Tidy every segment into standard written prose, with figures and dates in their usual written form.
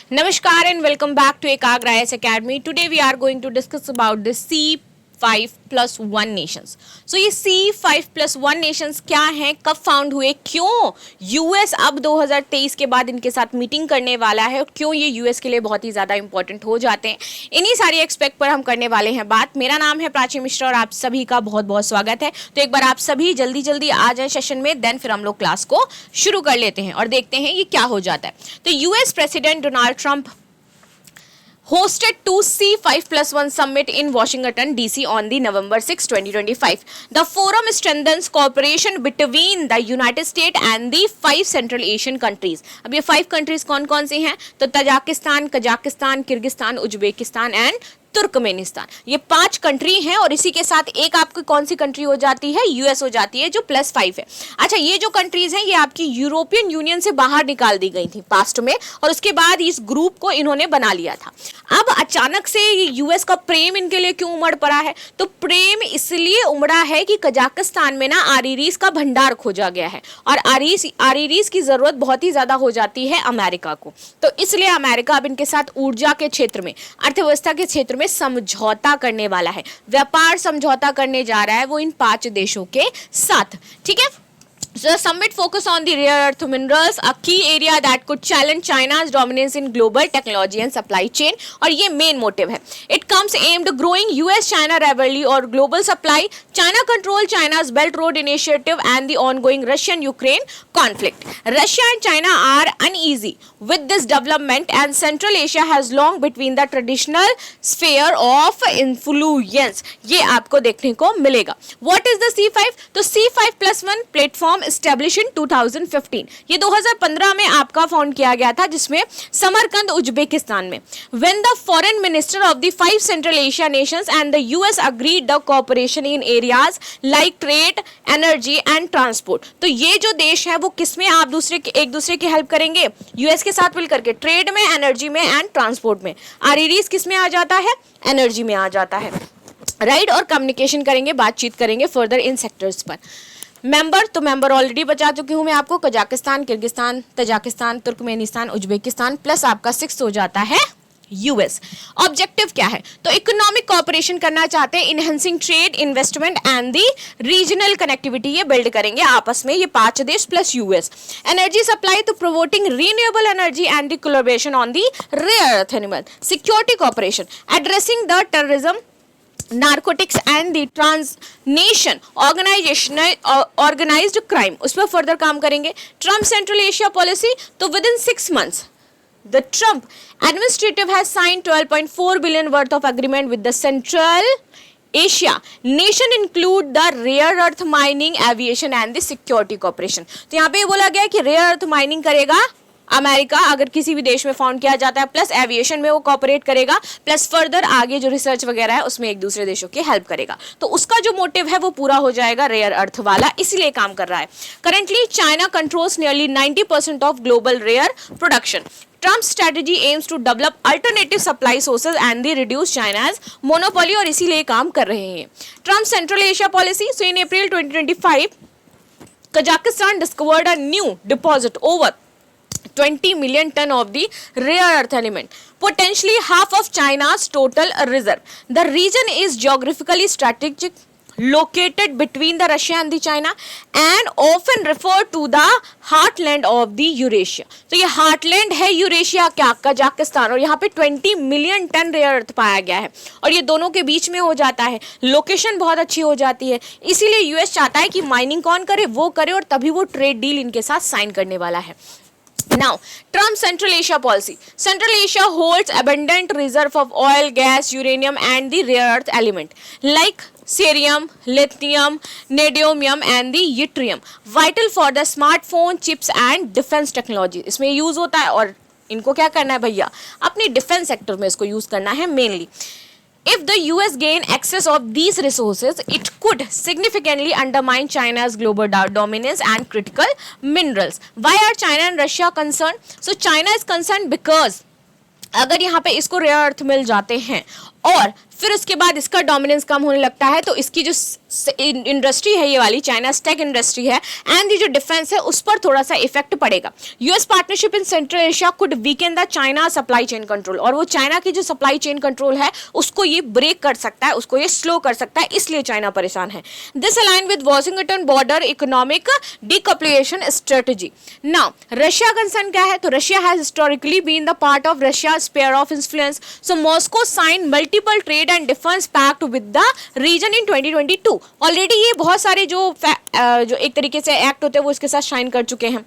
Namaskar and welcome back to Ekagra IAS Academy. Today we are going to discuss about the C5+1 nations. So ये C5+1 nations क्या हैं, कब found हुए, क्यों US अब 2023 के बाद इनके साथ मीटिंग करने वाला है और क्यों ये यूएस के लिए बहुत ही ज़्यादा इंपॉर्टेंट हो जाते हैं, इन्हीं सारी एक्सपेक्ट पर हम करने वाले हैं बात। मेरा नाम है प्राची मिश्रा और आप सभी का बहुत बहुत स्वागत है। तो एक बार आप सभी जल्दी जल्दी आ जाए सेशन में, देन फिर हम लोग क्लास को शुरू कर लेते हैं और देखते हैं ये क्या हो जाता है। तो US president Donald Trump hosted to C5+1 summit in Washington DC on the November 6, 2025. The forum strengthens cooperation between the United States and the 5 Central Asian countries. अब ये 5 countries कौन कौन सी हैं? तो Tajikistan, Kazakhstan, Kyrgyzstan, Uzbekistan and Turkmenistan, ये 5 country हैं और इसी के साथ एक आपकी कौन सी कंट्री हो जाती है, यूएस हो जाती है, जो +5 है। अच्छा, ये जो कंट्रीज हैं ये आपकी यूरोपियन यूनियन से बाहर निकाल दी गई थी पास्ट में और उसके बाद इस ग्रुप को इन्होंने बना लिया था। अब अचानक से ये यूएस का प्रेम इनके लिए क्यों उमड़ पड़ा है? तो प्रेम इसलिए उमड़ा है कि कजाकिस्तान में ना आरीरीज का भंडार खोजा गया है और आरीरीज की जरूरत बहुत ही ज्यादा हो जाती है अमेरिका को, तो इसलिए अमेरिका अब इनके साथ ऊर्जा के क्षेत्र में, अर्थव्यवस्था के क्षेत्र में समझौता करने वाला है, व्यापार समझौता करने जा रहा है वो इन 5 देशों के साथ। ठीक है। So the summit focus on the rare earth minerals, a key area that could challenge China's dominance in global technology and supply chain, और ये मेन मोटिव है। It comes aimed growing US-China rivalry और global supply, China control China's Belt Road Initiative and the ongoing Russian-Ukraine conflict. Russia and China are uneasy with this development and Central Asia has long between the traditional sphere of influence. ये आपको देखने को मिलेगा। What is the C5? तो C5+1 platform established in 2015, ये 2015 में आपका found किया गया था, जिसमें समरकंद उज्बेकिस्तान में। When the foreign minister of the 5 Central Asia nations and the US agreed the cooperation in areas like trade, energy and transport, तो ये जो देश है वो किसमें आप एक दूसरे की हेल्प करेंगे? यूएस के साथ मिलकर के, ट्रेड में, एनर्जी में एंड ट्रांसपोर्ट में। आरईडीज किसमें आ जाता है? एनर्जी में आ जाता है, राइट। और कम्युनिकेशन करेंगे, बातचीत करेंगे फर्दर इन सेक्टर्स पर। मेंबर ऑलरेडी बता चुकी हूं मैं आपको, Kazakhstan, Kyrgyzstan, Tajikistan, Turkmenistan, Uzbekistan, plus आपका 6 हो जाता है यूएस। ऑब्जेक्टिव क्या है? तो इकोनॉमिक कोऑपरेशन करना चाहते हैं, enhancing trade, investment and the regional connectivity, ये बिल्ड करेंगे आपस में ये 5 देश प्लस यूएस। एनर्जी सप्लाई, तो promoting renewable energy and the collaboration on the rare earth element. Security cooperation, addressing the terrorism, narcotics and the transnation organized crime, उस पर further काम करेंगे। ट्रम्प सेंट्रल एशिया पॉलिसी, तो within 6 months the Trump administration has signed 12.4 billion worth of agreement with the Central Asia nation include the rare earth mining, aviation and the security cooperation। तो यहाँ पे बोला गया कि rare earth mining करेगा America अगर किसी भी देश में फाउंड किया जाता है, प्लस एविएशन में वो कोऑपरेट करेगा, प्लस फर्दर आगे जो रिसर्च वगैरह है उसमें एक दूसरे देशों की हेल्प करेगा। तो उसका जो मोटिव है वो पूरा हो जाएगा रेयर अर्थ वाला, इसलिए काम कर रहा है। Currently China controls nearly 90% of global rare production. Trump's strategy aims to develop alternative supply sources and they reduce China's monopoly, और इसीलिए काम कर रहे हैं। Trump's Central Asia policy, so in April 2025, Kazakhstan discovered a new deposit over 20 million ton of the rare earth element, potentially half of China's total reserve. The region is geographically strategic, located between the Russia and the China and often referred to the heartland of the Eurasia. तो ये heartland है Eurasia क्या, Kazakhstan, और यहाँ पे 20 million ton rare earth पाया गया है और ये दोनों के बीच में हो जाता है। लोकेशन बहुत अच्छी हो जाती है, इसीलिए यूएस चाहता है कि माइनिंग कौन करे, वो करे, और तभी वो ट्रेड डील इनके साथ साइन करने वाला है। Now, Trump's Central Asia policy. Central Asia holds abundant reserve of oil, gas, uranium and the rare earth element like cerium, lithium, neodymium and the yttrium, vital for the smartphone, chips and defense technology. इसमें use होता है और इनको क्या करना है भैया, अपनी डिफेंस सेक्टर में इसको यूज करना है mainly. If the US gain access of these resources, it could significantly undermine China's global dominance and critical minerals. Why are China and Russia concerned? So China is concerned because अगर यहाँ पे इसको rare earth मिल जाते हैं और फिर उसके बाद इसका डोमिनेंस कम होने लगता है, तो इसकी जो इंडस्ट्री है ये वाली चाइना's टेक इंडस्ट्री है एंड ये जो डिफेंस है उस पर थोड़ा सा इफेक्ट पड़ेगा। US partnership in central Asia could weakened the China supply chain control, और वो चाइना की जो सप्लाई चेन कंट्रोल है उसको ये ब्रेक कर सकता है, उसको ये स्लो कर सकता है, इसलिए चाइना परेशान है। This align with Washington border economic decoupling strategy. Now Russia concern क्या है, तो Russia has historically been the part of Russia sphere of influence, so Moscow sign multiple trade and defence pact with the region in 2022। Already ये बहुत सारे जो एक तरीके से एक्ट होते हैं वो इसके साथ साइन कर चुके हैं।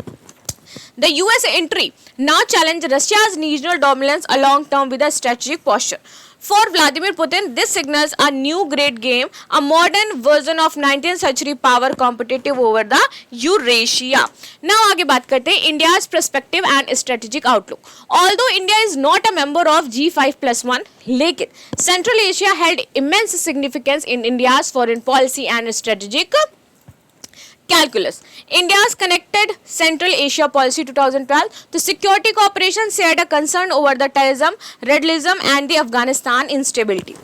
The US entry now challenge Russia's regional dominance along term with a strategic posture. For Vladimir Putin, this signals a new great game, a modern version of 19th century power competitive over the Eurasia. Now आगे बात करते हैं India's perspective and strategic outlook. Although India is not a member of G5+1, लेकिन Central Asia held immense significance in India's foreign policy and strategic calculus. India's connected Central Asia policy 2012, the security cooperation shared a concern over the terrorism, radicalism and the Afghanistan instability.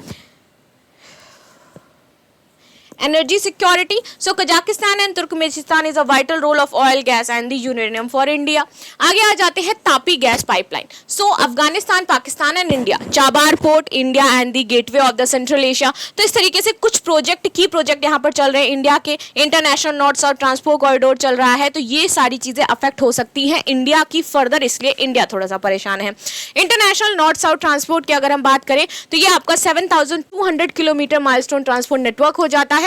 Energy security, so Kazakhstan and Turkmenistan is a vital role of oil, gas and the uranium for India. आगे आ जाते हैं Tapi gas pipeline. So Afghanistan, Pakistan and India, Chabahar port, India and the gateway of the central Asia. तो इस तरीके से कुछ की project यहाँ पर चल रहे हैं इंडिया के। International north south transport corridor चल रहा है, तो ये सारी चीजें अफेक्ट हो सकती हैं इंडिया की फर्दर, इसलिए इंडिया थोड़ा सा परेशान है। इंटरनेशनल नॉर्थ साउथ ट्रांसपोर्ट की अगर हम बात करें तो ये आपका 7200 किलोमीटर माइलस्टोन ट्रांसपोर्ट नेटवर्क हो जाता है।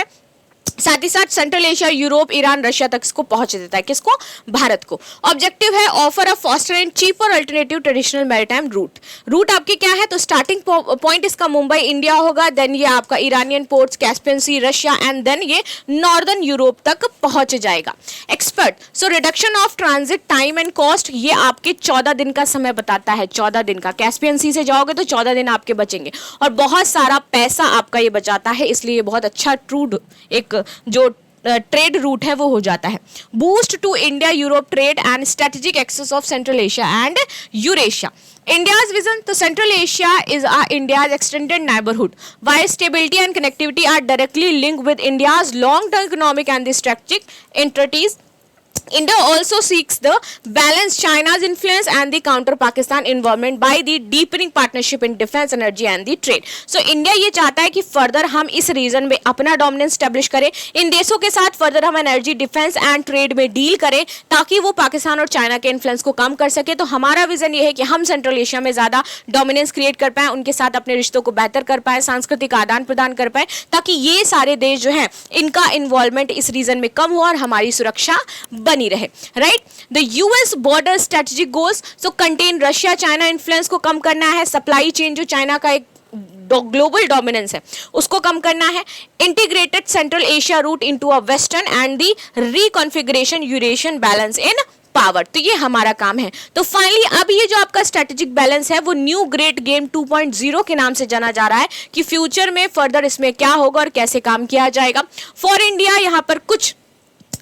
साथ ही साथ central Asia, Europe, Iran, Russia तक इसको पहुंच देता है। किसको? भारत को। ऑब्जेक्टिव है offer a faster and cheaper alternative traditional maritime route आपके क्या है, तो स्टार्टिंग पॉइंट इसका मुंबई इंडिया होगा, देन ये आपका Iranian ports, Caspian Sea, Russia and then ये नॉर्दर्न यूरोप तक पहुंच जाएगा। Expert, so reduction of transit time and cost, ये आपके 14 दिन का समय बताता है, 14 दिन का। कैस्पियन सी से जाओगे तो 14 दिन आपके बचेंगे और बहुत सारा पैसा आपका ये बचाता है, इसलिए ये बहुत अच्छा ट्रूड एक जो ट्रेड रूट है वो हो जाता है। Boost to India Europe trade and strategic access of Central Asia and Eurasia. India's vision, तो Central Asia is India's extended neighborhood. While stability and connectivity are directly linked with India's long-term economic and the strategic interests, India also seeks the balance China's influence and the counter Pakistan involvement by the deepening partnership in defense, energy and the trade. So India ये चाहता है कि further हम इस reason में अपना dominance establish करें, इन देशों के साथ फर्दर हम एनर्जी, डिफेंस एंड ट्रेड में डील करें ताकि वो पाकिस्तान और चाइना के इन्फ्लुएंस को कम कर सके। तो हमारा विजन ये है कि हम सेंट्रल एशिया में ज़्यादा डोमिनेंस क्रिएट कर पाएँ, उनके साथ अपने रिश्तों को बेहतर कर पाएँ, सांस्कृतिक आदान प्रदान कर पाएँ, ताकि ये सारे देश जो हैं इनका इन्वॉल्वमेंट इस रीजन में कम हो और हमारी सुरक्षा बनी रहे। Right, the US border strategic goals, so contain Russia China influence को कम करना है, सप्लाई चेन जो चाइना का एक ग्लोबल डोमिनेंस है उसको कम करना है, integrated Central Asia route into a western and the reconfiguration Eurasian balance in power. तो ये हमारा काम है। तो फाइनली अब ये जो आपका स्ट्रेटेजिक बैलेंस है वो न्यू ग्रेट गेम 2.0 के नाम से जाना जा रहा है कि फ्यूचर में फर्दर इसमें क्या होगा और कैसे काम किया जाएगा। फॉर इंडिया यहाँ पर कुछ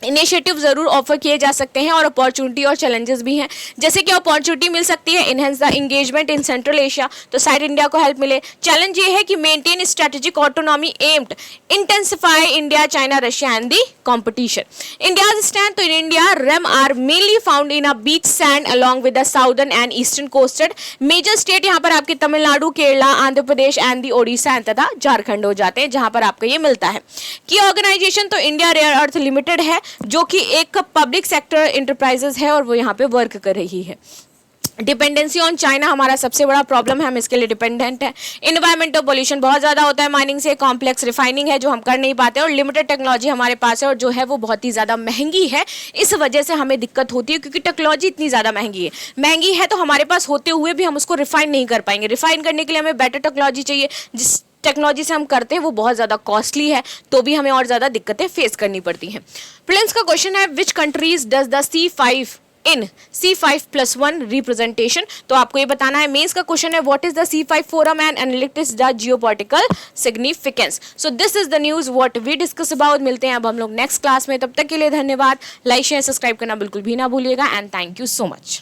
इनिशिएटिव जरूर ऑफर किए जा सकते हैं और अपॉर्चुनिटी और चैलेंजेस भी हैं। जैसे कि अपॉर्चुनिटी मिल सकती है enhance the engagement in central Asia, तो साइड इंडिया को हेल्प मिले। चैलेंज ये है कि maintain strategic autonomy amid intensify India China Russia and the competition. India's stand, तो in India ram are mainly found in a beach sand along with the southern and eastern coasted. Major state यहाँ पर आपके Tamil Nadu, Kerala, Andhra Pradesh and the Odisha तथा झारखंड हो जाते हैं जहां पर आपको ये मिलता है। की ऑर्गेनाइजेशन, तो इंडिया रेयर अर्थ लिमिटेड है जो कि एक पब्लिक सेक्टर इंटरप्राइजेस है और वो यहाँ पे वर्क कर रही है। डिपेंडेंसी ऑन चाइना हमारा सबसे बड़ा प्रॉब्लम है, हम इसके लिए डिपेंडेंट है। इन्वायरमेंटल पोल्यूशन बहुत ज़्यादा होता है माइनिंग से, कॉम्प्लेक्स रिफाइनिंग है जो हम कर नहीं पाते और लिमिटेड टेक्नोलॉजी हमारे पास है और जो है वो बहुत ही ज़्यादा महंगी है। इस वजह से हमें दिक्कत होती है क्योंकि टेक्नोलॉजी इतनी ज़्यादा महंगी है तो हमारे पास होते हुए भी हम उसको रिफाइन नहीं कर पाएंगे। रिफाइन करने के लिए हमें बेटर टेक्नोलॉजी चाहिए, जिस टेक्नोलॉजी से हम करते हैं वो बहुत ज़्यादा कॉस्टली है, तो भी हमें और ज़्यादा दिक्कतें फेस करनी पड़ती हैं। प्रिलिम्स का क्वेश्चन है which countries does the C5 in C5+1 representation, तो आपको ये बताना है। मेंस का क्वेश्चन है what is the C5 forum and analytics the geopolitical significance. So this is the news what we discuss about. मिलते हैं अब हम लोग नेक्स्ट क्लास में, तब तक के लिए धन्यवाद। लाइक शेयर सब्सक्राइब करना बिल्कुल भी ना भूलिएगा and thank you so much.